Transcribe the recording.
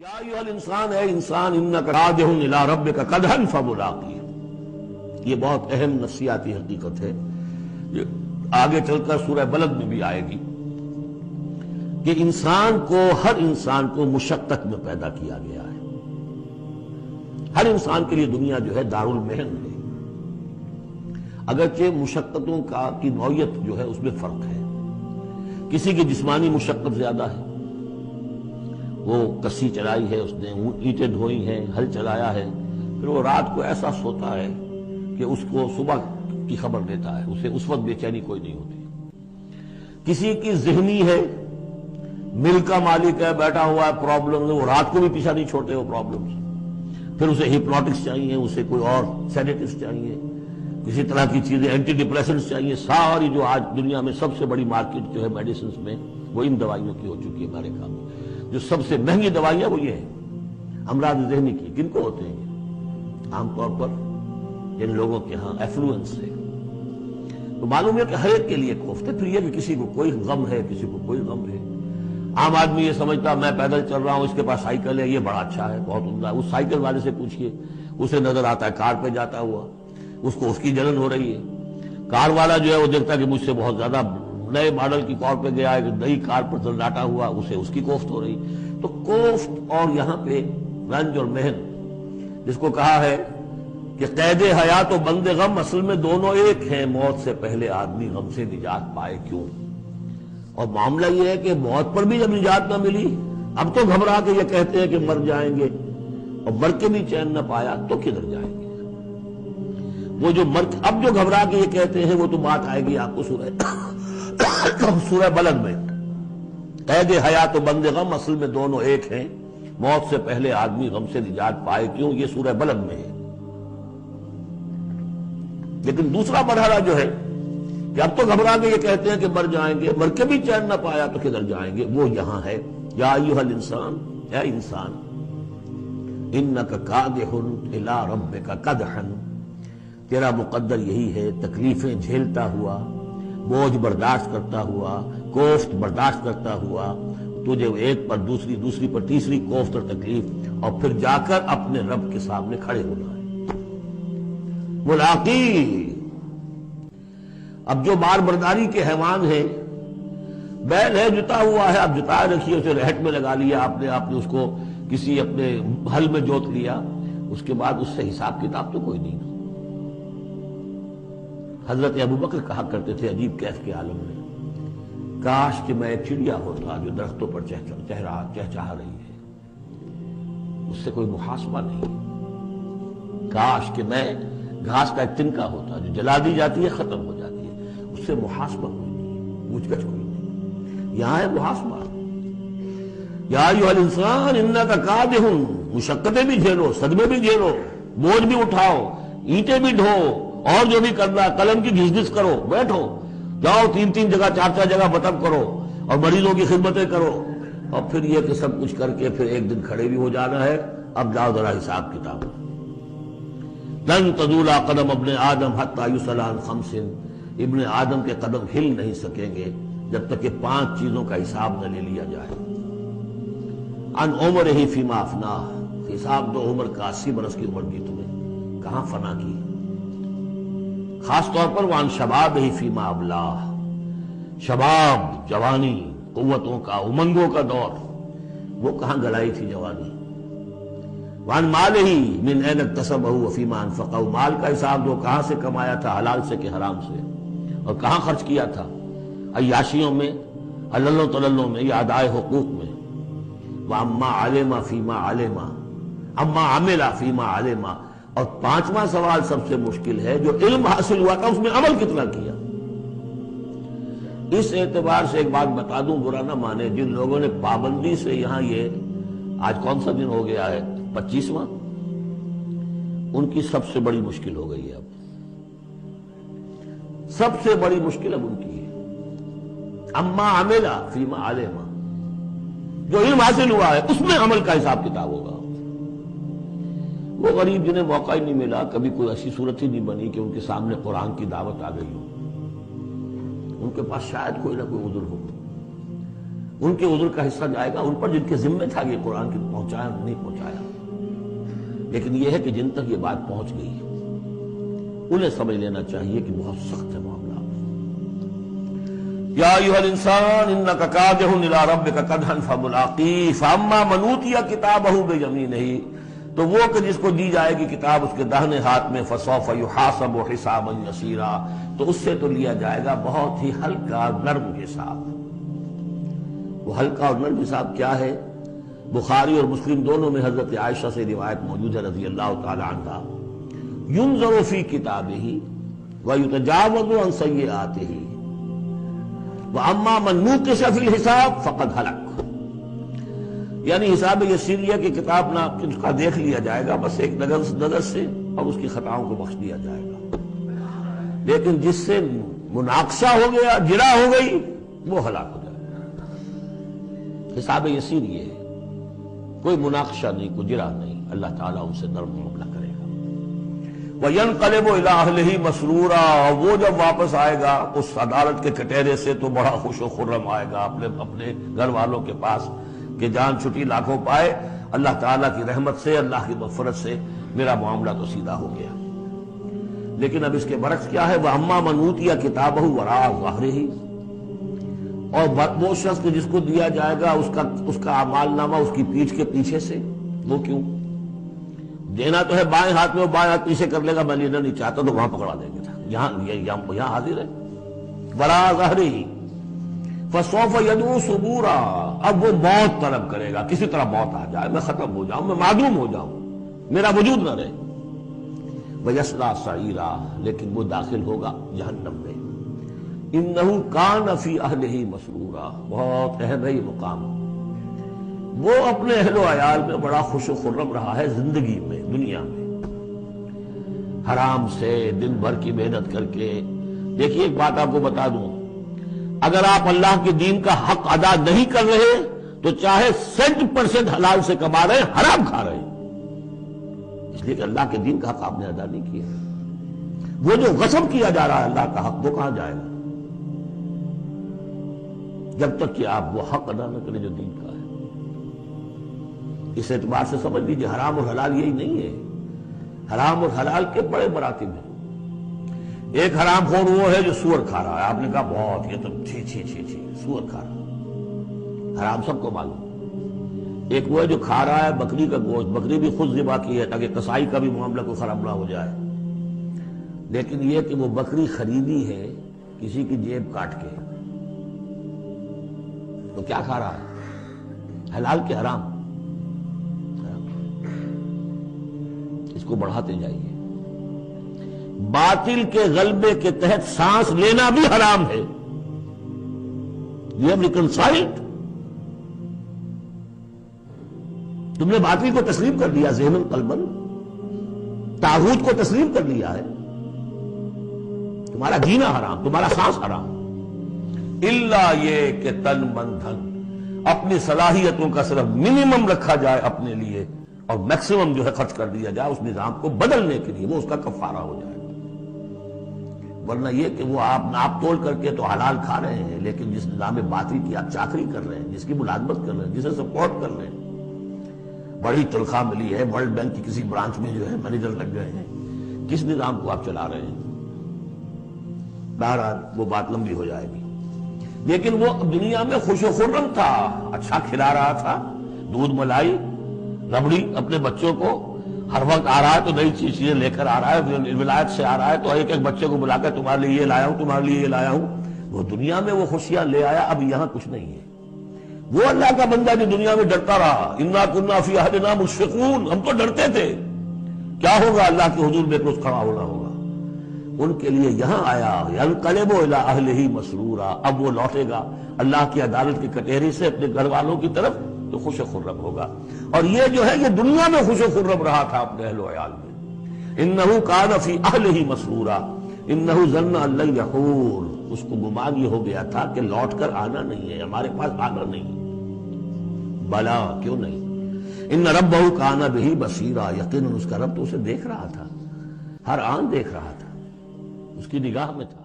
یا ایھا الانسان، اے انسان، انک راجع الی ربک قدحا فملاقیہ۔ یہ بہت اہم نفسیاتی حقیقت ہے، یہ آگے چل کر سورہ بلد میں بھی آئے گی کہ ہر انسان کو مشقت میں پیدا کیا گیا ہے۔ ہر انسان کے لیے دنیا جو ہے دارالمحن ہے، اگرچہ مشقتوں کی نوعیت جو ہے اس میں فرق ہے۔ کسی کی جسمانی مشقت زیادہ ہے، وہ کسی چلائی ہے، اس نے اینٹیں ڈھوئی ہیں، ہل چلایا ہے، پھر وہ رات کو ایسا سوتا ہے کہ اس کو صبح کی خبر دیتا ہے، اسے اس وقت بے چینی کوئی نہیں ہوتی۔ کسی کی ذہنی ہے، مل کا مالک ہے، بیٹھا ہوا ہے، پرابلم ہے، وہ رات کو بھی پیچھا نہیں چھوڑتے وہ پرابلمز۔ پھر اسے ہپنوٹکس چاہیے، اسے کوئی اور سیڈیٹس چاہیے، کسی طرح کی چیزیں، اینٹی ڈپریسنٹس چاہیے۔ ساری جو آج دنیا میں سب سے بڑی مارکیٹ جو ہے میڈیسنز میں، وہ ان دوائیوں کی ہو چکی ہے ہمارے کام میں۔ جو سب سے مہنگی دوائیاں وہ یہ ہیں امراض ذہنی کی۔ کن کو ہوتے ہیں یہ؟ عام طور پر جن لوگوں کے ہاں ایفلوئنس ہے، تو معلوم ہے کہ ہر ایک کے لیے کوفت ہے۔ پھر یہ کہ کسی کو کوئی غم ہے، کسی کو کوئی غم ہے۔ عام آدمی یہ سمجھتا میں پیدل چل رہا ہوں، اس کے پاس سائیکل ہے، یہ بڑا اچھا ہے، بہت عمدہ ہے۔ اس سائیکل والے سے پوچھئے، اسے نظر آتا ہے کار پہ جاتا ہوا، اس کو اس کی جلن ہو رہی ہے۔ کار والا جو ہے وہ دیکھتا ہے کہ مجھ سے بہت زیادہ نئے ماڈل کی کار پہ گیا ہے، نئی کار پر ڈاٹا ہوا، اسے اس کی کوفت ہو رہی۔ تو کوفت اور یہاں پہ رنج اور محن، جس کو کہا ہے کہ قید حیات و بند غم اصل میں دونوں ایک ہیں، موت سے پہلے آدمی غم سے نجات پائے کیوں۔ اور معاملہ یہ ہے کہ موت پر بھی جب نجات نہ ملی، اب تو گھبرا کے یہ کہتے ہیں کہ مر جائیں گے، اور مر کے بھی چین نہ پایا تو کدھر جائیں گے۔ وہ جو اب جو گھبرا کے یہ کہتے ہیں، وہ تو بات آئے گی آپ کو سورہ بلد میں۔ قید حیات و بند غم اصل میں دونوں ایک ہیں، موت سے پہلے آدمی غم سے نجات پائے کیوں، یہ سورہ بلد میں ہے۔ لیکن دوسرا مرحلہ جو ہے کہ اب تو گھبرا کے یہ کہتے ہیں کہ مر جائیں گے، مر کے بھی چین نہ پایا تو کدھر جائیں گے، وہ یہاں ہے۔ یا ایھا الانسان، اے انسان، انک کادح الی ربک قدحا، تیرا مقدر یہی ہے، تکلیفیں جھیلتا ہوا، بوجھ برداشت کرتا ہوا، کوفت برداشت کرتا ہوا، تجھے ایک پر دوسری پر تیسری کوفت اور تکلیف، اور پھر جا کر اپنے رب کے سامنے کھڑے ہونا ہے۔ ملاقی، اب جو بار برداری کے حیوان ہیں، بیل ہے جتا ہوا ہے، اب جتائے رکھیے، اسے رہٹ میں لگا لیا آپ نے اس کو کسی اپنے ہل میں جوت لیا، اس کے بعد اس سے حساب کتاب تو کوئی نہیں۔ حضرت ابوبکر کہا کرتے تھے عجیب کیف کے عالم میں، کاش کہ میں ایک چڑیا ہوتا جو درختوں پر چہچہا رہی ہے، اس سے کوئی محاسبہ نہیں۔ کاش کہ میں گھاس کا ایک تنکا ہوتا جو جلا دی جاتی ہے، ختم ہو جاتی ہے، اس سے محاسبہ کوئی نہیں، پوچھ گچھ کوئی نہیں۔ یہاں ہے محاسبہ۔ یا ایھا الانسان انک کادح، مشقتیں بھی جھیلو، صدمے بھی جھیلو، بوجھ بھی اٹھاؤ، اینٹیں بھی ڈھو، اور جو بھی کرنا، قلم کی گھس گھس کرو، بیٹھو، جاؤ 3 جگہ 4 جگہ مطلب کرو، اور مریضوں کی خدمتیں کرو، اور پھر یہ کہ سب کچھ کر کے پھر ایک دن کھڑے بھی ہو جانا ہے۔ اب جاؤ ذرا حساب کتاب۔ لن تزول قدم ابن آدم حتی یسأل عن 5، ابن آدم کے قدم ہل نہیں سکیں گے جب تک کہ 5 چیزوں کا حساب نہ لے لیا جائے۔ عن عمرہ فیما افناہ، حساب دو عمر کا، 80 برس کی عمر دی تمہیں، کہاں فنا کی۔ خاص طور پر وعن شبابہ فیما ابلاہ، شباب، جوانی، قوتوں کا، امنگوں کا دور، وہ کہاں گلائی تھی جوانی۔ وعن مالہ من این اکتسبہ وفیما انفقہ، مال کا حساب دو، کہاں سے کمایا تھا، حلال سے کہ حرام سے، اور کہاں خرچ کیا تھا، عیاشیوں میں، عللوں تللوں میں، یا ادائے حقوق میں۔ وَأَمَّا عَلِمَ فِيمَا عَلِمَ، اما عمل فیما علم، اور 5واں سوال سب سے مشکل ہے، جو علم حاصل ہوا تھا اس میں عمل کتنا کیا۔ اس اعتبار سے ایک بات بتا دوں، برا نہ مانے، جن لوگوں نے پابندی سے یہاں یہ آج کون سا دن ہو گیا ہے، 25واں، ان کی سب سے بڑی مشکل ہو گئی ہے۔ اب سب سے بڑی مشکل اب ان کی ہے۔ اما عمل فیما علم، جو علم حاصل ہوا ہے اس میں عمل کا حساب کتاب ہوگا۔ وہ غریب جنہیں موقع ہی نہیں ملا، کبھی کوئی ایسی صورت ہی نہیں بنی کہ ان کے سامنے قرآن کی دعوت آ گئی ہو، ان کے پاس شاید کوئی نہ کوئی عذر ہو، ان کے عذر کا حصہ جائے گا ان پر جن کے ذمہ تھا کہ قرآن کی پہنچایا نہیں پہنچایا. لیکن یہ ہے کہ جن تک یہ بات پہنچ گئی انہیں سمجھ لینا چاہیے کہ بہت سخت ہے معاملہ. یا ایھا الانسان انک کادح الی ربک کدحا فملاقیہ فاما من اوتی کتابہ بیمینہ، تو وہ کہ جس کو دی جائے گی کتاب اس کے داہنے ہاتھ میں فسوف یحاسب حسابا یسیرا، تو اس سے تو لیا جائے گا بہت ہی ہلکا نرم حساب. وہ ہلکا اور نرم حساب کیا ہے؟ بخاری اور مسلم دونوں میں حضرت عائشہ سے روایت موجود ہے رضی اللہ تعالی عنہا، ينظر في كتابه ويتجاوز عن سيئاته واما من نوقش في الحساب فقد هلك. یعنی حساب یسیریہ کی کتاب نہ اس کا دیکھ لیا جائے گا بس ایک نظر سے اور اس کی خطاؤں کو بخش دیا جائے گا. لیکن جس سے مناقشہ ہو گیا، جرا ہو گئی، وہ ہلاک ہو جائے گا. حساب یسیریہ ہے، کوئی مناقشہ نہیں، کوئی جرا نہیں، اللہ تعالیٰ ان سے نرم معاملہ کرے گا. وَيَنْقَلِبُ إِلَىٰ أَهْلِهِ مَسْرُورًا، وہ جب واپس آئے گا اس عدالت کے کٹہرے سے تو بڑا خوش و خرم آئے گا اپنے گھر والوں کے پاس کہ جان چھٹی لاکھوں پائے، اللہ تعالیٰ کی رحمت سے، اللہ کی مغفرت سے میرا معاملہ تو سیدھا ہو گیا. لیکن اب اس کے برعکس کیا ہے؟ وَأَمَّا مَنْ أُوتِيَ كِتَابَهُ وَرَاءَ ظَهْرِهِ، اور وہ شخص جس کو دیا جائے گا اس کا اعمال نامہ اس کی پیٹھ کے پیچھے سے. وہ کیوں؟ دینا تو ہے بائیں ہاتھ میں، وہ بائیں ہاتھ پیچھے کر لے گا، میں لینا نہیں چاہتا تو وہاں پکڑا دیں گے. یہاں حاضر ہے وراء ظہرہ فسوف یدعو ثبورا، اب وہ موت طلب کرے گا، کسی طرح موت آ جائے، میں ختم ہو جاؤں، میں معدوم ہو جاؤں، میرا وجود نہ رہے. ویصلی سعیرا، لیکن وہ داخل ہوگا جہنم میں. انہ کان فی اہلہ مسرورا، بہت اہم ہے یہ مقام. وہ اپنے اہل و عیال میں بڑا خوش و خرم رہا ہے زندگی میں، دنیا میں، حرام سے دن بھر کی محنت کر کے. دیکھیے ایک بات آپ کو بتا دوں، اگر آپ اللہ کے دین کا حق ادا نہیں کر رہے تو چاہے 100% حلال سے کما رہے ہیں، حرام کھا رہے ہیں، اس لیے کہ اللہ کے دین کا حق آپ نے ادا نہیں کیا. وہ جو غصب کیا جا رہا ہے اللہ کا حق، وہ کہاں جائے گا جب تک کہ آپ وہ حق ادا نہ کریں جو دین کا ہے. اس اعتبار سے سمجھ لیجیے حرام اور حلال یہی نہیں ہے، حرام اور حلال کے بڑے مراتب ہیں. ایک حرام خور وہ ہے جو سور کھا رہا ہے، آپ نے کہا بہت یہ تو چھی سور کھا رہا ہے، حرام سب کو معلوم. ایک وہ ہے جو کھا رہا ہے بکری کا گوشت، بکری بھی خود ذبح کی ہے تاکہ قصائی کا بھی معاملہ کو خراب نہ ہو جائے. لیکن یہ کہ وہ بکری خریدی ہے کسی کی جیب کاٹ کے، تو کیا کھا رہا ہے؟ حلال کے حرام. اس کو بڑھاتے جائیے. باطل کے غلبے کے تحت سانس لینا بھی حرام ہے. You have reconciled. تم نے باطل کو تسلیم کر لیا، ذہن قلباً طاغوت کو تسلیم کر لیا ہے. تمہارا جینا حرام، تمہارا سانس حرام. الا یہ کہ تن من دھن، اپنی صلاحیتوں کا صرف منیمم رکھا جائے اپنے لیے اور میکسیمم جو ہے خرچ کر دیا جائے اس نظام کو بدلنے کے لیے، وہ اس کا کفارہ ہو جائے گا. ورنہ یہ کہ وہ آپ ناپ تول کر کے تو حلال کھا رہے ہیں، لیکن جس نظام باطل کی آپ چاکری کر رہے ہیں، جس کی ملازمت کر رہے ہیں، جسے سپورٹ کر رہے ہیں، بڑی تنخواہ ملی ہے، ورلڈ بینک کی کسی برانچ میں جو ہے مینیجر لگ گئے ہیں، کس نظام کو آپ چلا رہے ہیں؟ بہرحال وہ بات لمبی ہو جائے گی. لیکن وہ دنیا میں خوش و خرم تھا، اچھا کھلا رہا تھا، دودھ ملائی ربڑی اپنے بچوں کو، ہر وقت آ رہا ہے تو نئی چیزیں لے کر آ رہا ہے، ولایت سے آ رہا ہے تو ایک ایک بچے کو بلا کر تمہارے لیے یہ لایا ہوں، تمہارے لیے یہ لایا ہوں. وہ دنیا میں وہ خوشیاں لے آیا، اب یہاں کچھ نہیں ہے. وہ اللہ کا بندہ جو دنیا میں ڈرتا رہا، انا کنا فی احدنا مشفقون، ہم تو ڈرتے تھے کیا ہوگا اللہ کے حضور میں روز کھڑا ہونا ہوگا. ان کے لیے یہاں آیا ینقلب الی اہلہ مسرورا، اب وہ لوٹے گا اللہ کی عدالت کے کٹہرے سے اپنے گھر والوں کی طرف تو خوش و خرم ہوگا. اور یہ جو ہے یہ دنیا میں خوش و خرم رہا تھا اپنے اہل و عیال میں. انہ کان فی اہلہ مسرورا انہ ظن ان لن یحور، اس کو گمان یہ ہو گیا تھا کہ لوٹ کر آنا نہیں ہے، ہمارے پاس آنا نہیں. بلا، کیوں نہیں؟ ان ربہ کان بہ بصیرا، یقیناً اس کا رب تو اسے دیکھ رہا تھا، ہر آن دیکھ رہا تھا، اس کی نگاہ میں تھا.